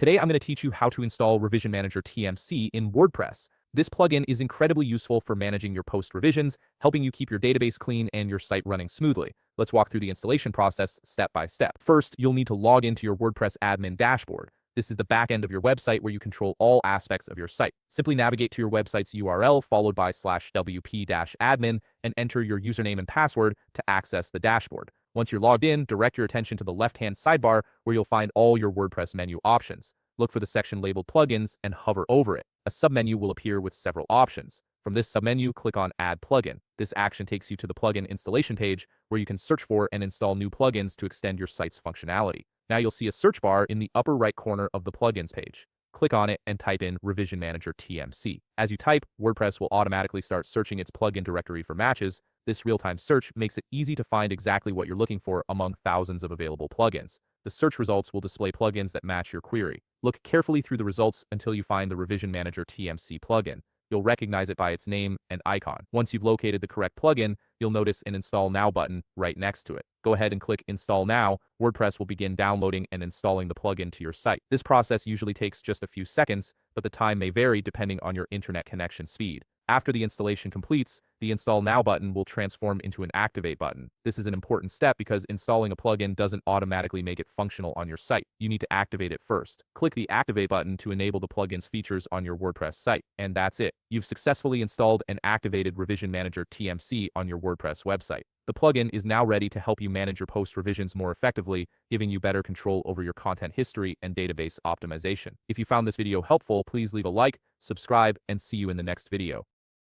Today I'm going to teach you how to install Revision Manager TMC in WordPress. This plugin is incredibly useful for managing your post revisions, helping you keep your database clean and your site running smoothly. Let's walk through the installation process step by step. First, you'll need to log into your WordPress admin dashboard. This is the back end of your website where you control all aspects of your site. Simply navigate to your website's URL followed by /wp-admin and enter your username and password to access the dashboard. Once you're logged in, direct your attention to the left-hand sidebar where you'll find all your WordPress menu options. Look for the section labeled Plugins and hover over it. A submenu will appear with several options. From this submenu, click on Add Plugin. This action takes you to the plugin installation page where you can search for and install new plugins to extend your site's functionality. Now you'll see a search bar in the upper right corner of the plugins page. Click on it and type in Revision Manager TMC. As you type, WordPress will automatically start searching its plugin directory for matches. This real-time search makes it easy to find exactly what you're looking for among thousands of available plugins. The search results will display plugins that match your query. Look carefully through the results until you find the Revision Manager TMC plugin. You'll recognize it by its name and icon. Once you've located the correct plugin, you'll notice an Install Now button right next to it. Go ahead and click Install Now. WordPress will begin downloading and installing the plugin to your site. This process usually takes just a few seconds, but the time may vary depending on your internet connection speed. After the installation completes, the Install Now button will transform into an Activate button. This is an important step because installing a plugin doesn't automatically make it functional on your site. You need to activate it first. Click the Activate button to enable the plugin's features on your WordPress site. And that's it. You've successfully installed and activated Revision Manager TMC on your WordPress website. The plugin is now ready to help you manage your post revisions more effectively, giving you better control over your content history and database optimization. If you found this video helpful, please leave a like, subscribe, and see you in the next video.